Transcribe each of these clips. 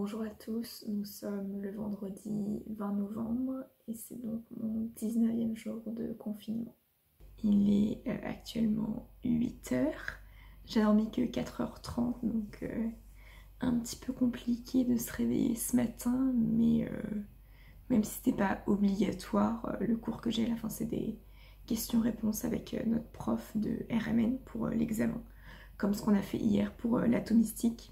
Bonjour à tous, nous sommes le vendredi 20 novembre et c'est donc mon 19e jour de confinement. Il est actuellement 8h, j'ai dormi que 4h30 donc un petit peu compliqué de se réveiller ce matin, mais même si c'était pas obligatoire, le cours que j'ai à la fin c'est des questions-réponses avec notre prof de RMN pour l'examen, comme ce qu'on a fait hier pour l'atomistique.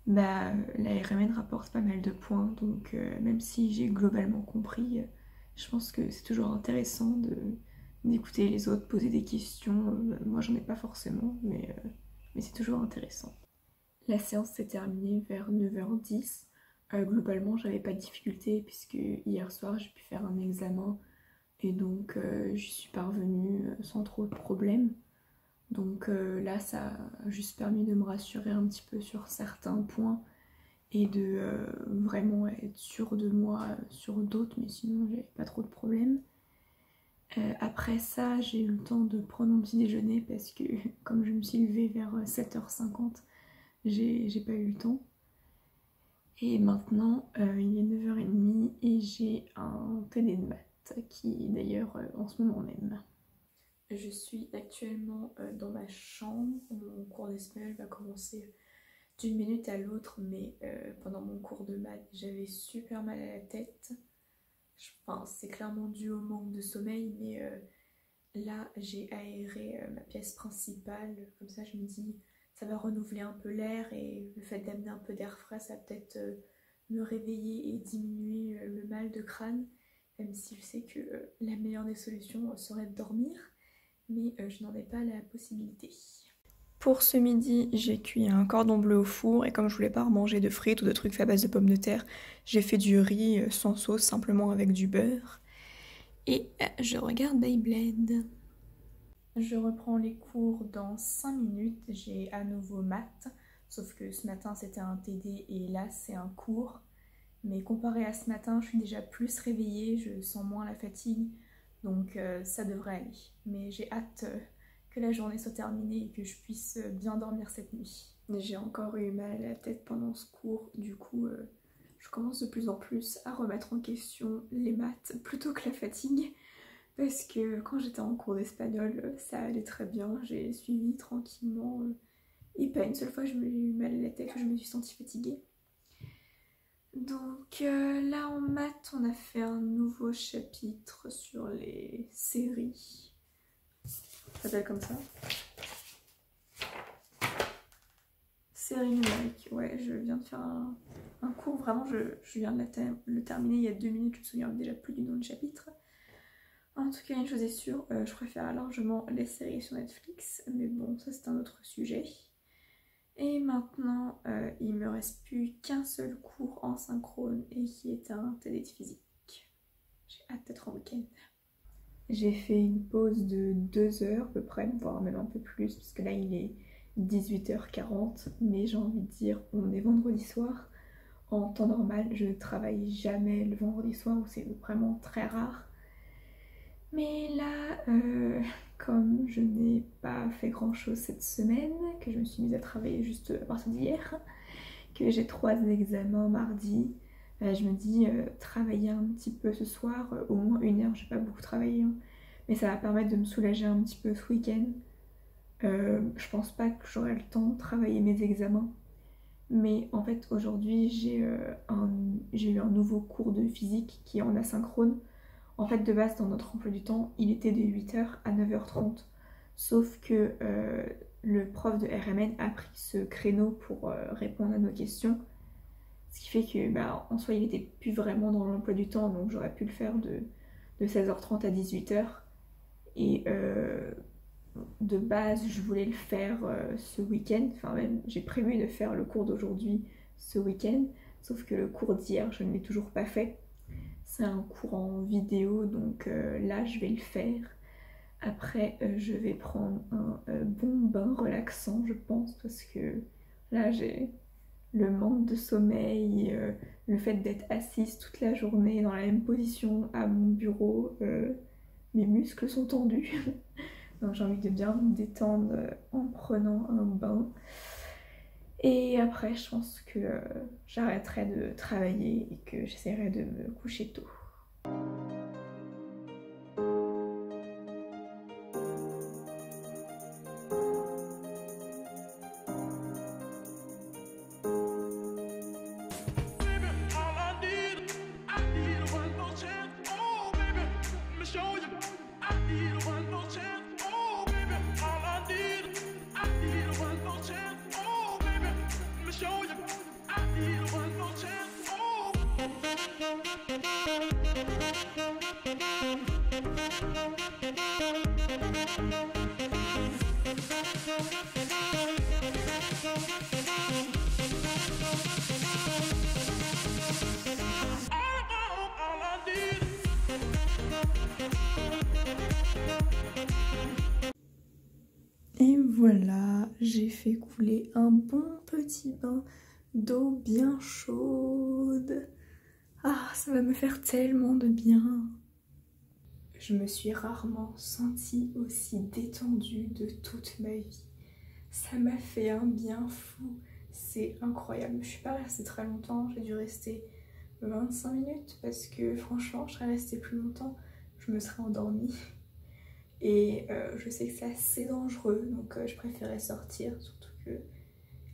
La RMN rapporte pas mal de points, donc même si j'ai globalement compris, je pense que c'est toujours intéressant d'écouter les autres, poser des questions. Moi j'en ai pas forcément, mais c'est toujours intéressant. La séance s'est terminée vers 9h10. Globalement j'avais pas de difficulté puisque hier soir j'ai pu faire un examen et donc j'y suis parvenue sans trop de problèmes. Donc là, ça a juste permis de me rassurer un petit peu sur certains points et de vraiment être sûre de moi sur d'autres, mais sinon j'avais pas trop de problèmes. Après ça, j'ai eu le temps de prendre mon petit déjeuner parce que comme je me suis levée vers 7h50, j'ai pas eu le temps. Et maintenant, il est 9h30 et j'ai un TD de maths qui d'ailleurs en ce moment même. Je suis actuellement dans ma chambre. Mon cours d'espagnol va commencer d'une minute à l'autre, mais pendant mon cours de maths, j'avais super mal à la tête. Enfin, c'est clairement dû au manque de sommeil, mais là, j'ai aéré ma pièce principale. Comme ça, je me dis, ça va renouveler un peu l'air et le fait d'amener un peu d'air frais, ça va peut-être me réveiller et diminuer le mal de crâne, même si je sais que la meilleure des solutions serait de dormir. Mais je n'en ai pas la possibilité. Pour ce midi, j'ai cuit un cordon bleu au four et comme je voulais pas manger de frites ou de trucs faits à base de pommes de terre, j'ai fait du riz sans sauce, simplement avec du beurre. Et je regarde Beyblade. Je reprends les cours dans 5 minutes, j'ai à nouveau maths, sauf que ce matin c'était un TD et là c'est un cours. Mais comparé à ce matin, je suis déjà plus réveillée, je sens moins la fatigue, donc ça devrait aller. Mais j'ai hâte que la journée soit terminée et que je puisse bien dormir cette nuit. J'ai encore eu mal à la tête pendant ce cours, du coup je commence de plus en plus à remettre en question les maths plutôt que la fatigue. Parce que quand j'étais en cours d'espagnol, ça allait très bien, j'ai suivi tranquillement et pas une seule fois j'ai eu mal à la tête ou je me suis sentie fatiguée. Donc là en maths, on a fait un nouveau chapitre sur les séries. Ça s'appelle comme ça. Séries numériques, ouais, je viens de faire un cours, vraiment je viens de le terminer il y a 2 minutes, je me souviens déjà plus du nom du chapitre. En tout cas, une chose est sûre, je préfère largement les séries sur Netflix, mais bon, ça c'est un autre sujet. Et maintenant, il me reste plus qu'un seul cours en synchrone et qui est un TD de physique. J'ai hâte d'être en week-end. J'ai fait une pause de 2 heures à peu près, voire même un peu plus, parce que là il est 18h40, mais j'ai envie de dire, on est vendredi soir. En temps normal, je ne travaille jamais le vendredi soir, où c'est vraiment très rare. Mais là, comme je n'ai pas fait grand chose cette semaine, que je me suis mise à travailler juste à partir d'hier, que j'ai 3 examens mardi, je me dis travailler un petit peu ce soir, au moins 1 heure, j'ai pas beaucoup travaillé, hein, mais ça va permettre de me soulager un petit peu ce week-end. Je pense pas que j'aurai le temps de travailler mes examens, mais en fait aujourd'hui j'ai eu un nouveau cours de physique qui est en asynchrone. En fait, de base, dans notre emploi du temps, il était de 8h à 9h30. Sauf que le prof de RMN a pris ce créneau pour répondre à nos questions. Ce qui fait que, en soi, il n'était plus vraiment dans l'emploi du temps, donc j'aurais pu le faire de 16h30 à 18h. Et de base, je voulais le faire ce week-end. Enfin, même, j'ai prévu de faire le cours d'aujourd'hui ce week-end. Sauf que le cours d'hier, je ne l'ai toujours pas fait. C'est un cours en vidéo, donc là je vais le faire. Après je vais prendre un bon bain relaxant, je pense, parce que là j'ai le manque de sommeil, le fait d'être assise toute la journée dans la même position à mon bureau, mes muscles sont tendus. Donc j'ai envie de bien me détendre en prenant un bain. Et après, je pense que j'arrêterai de travailler et que j'essaierai de me coucher tôt. Et voilà, j'ai fait couler un bon petit bain d'eau bien chaude. Ah, ça va me faire tellement de bien. Je me suis rarement sentie aussi détendue de toute ma vie. Ça m'a fait un bien fou. C'est incroyable. Je suis pas restée très longtemps, j'ai dû rester 25 minutes parce que franchement, je serais restée plus longtemps, je me serais endormie. Et je sais que c'est assez dangereux, donc je préférais sortir, surtout que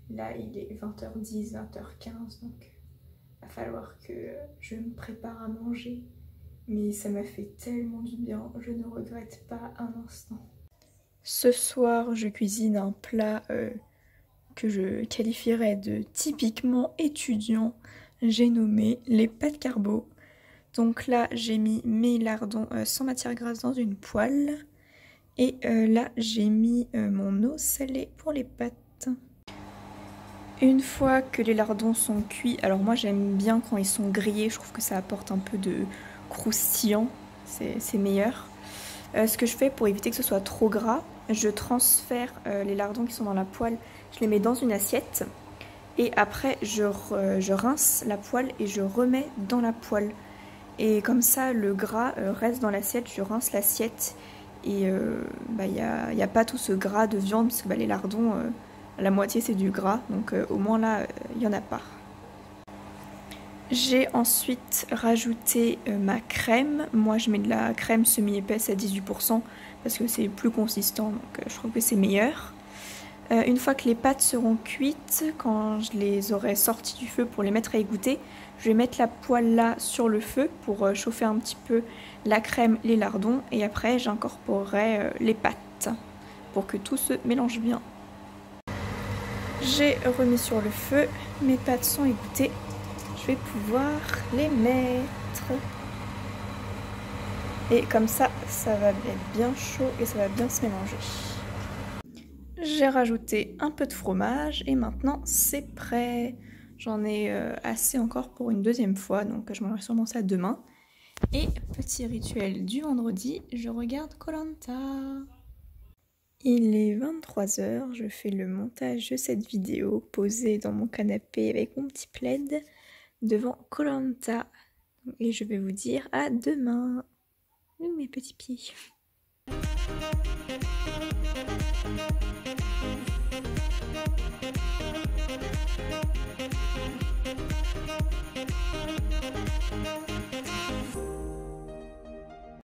là il est 20h10, 20h15, donc il va falloir que je me prépare à manger. Mais ça m'a fait tellement du bien, je ne regrette pas un instant. Ce soir, je cuisine un plat que je qualifierais de typiquement étudiant. J'ai nommé les pâtes carbo. Donc là, j'ai mis mes lardons sans matière grasse dans une poêle. Et là, j'ai mis mon eau salée pour les pâtes. Une fois que les lardons sont cuits, alors moi j'aime bien quand ils sont grillés, je trouve que ça apporte un peu de croustillant, c'est meilleur. Ce que je fais pour éviter que ce soit trop gras, je transfère les lardons qui sont dans la poêle, je les mets dans une assiette. Et après, je rince la poêle et je remets dans la poêle. Et comme ça, le gras reste dans l'assiette, je rince l'assiette. Et il n'y a pas tout ce gras de viande, parce que les lardons, la moitié c'est du gras, donc au moins là, il n'y en a pas. J'ai ensuite rajouté ma crème. Moi je mets de la crème semi-épaisse à 18% parce que c'est plus consistant, donc je trouve que c'est meilleur. Une fois que les pâtes seront cuites, quand je les aurai sorties du feu pour les mettre à égoutter, je vais mettre la poêle là sur le feu pour chauffer un petit peu la crème, les lardons, et après j'incorporerai les pâtes pour que tout se mélange bien. J'ai remis sur le feu, mes pâtes sont égouttées, je vais pouvoir les mettre. Et comme ça, ça va être bien chaud et ça va bien se mélanger. J'ai rajouté un peu de fromage et maintenant c'est prêt. J'en ai assez encore pour une deuxième fois, donc je mangerai sûrement ça demain. Et petit rituel du vendredi, je regarde Koh-Lanta. Il est 23h, je fais le montage de cette vidéo posée dans mon canapé avec mon petit plaid devant Koh-Lanta. Et je vais vous dire à demain. Mes petits pieds.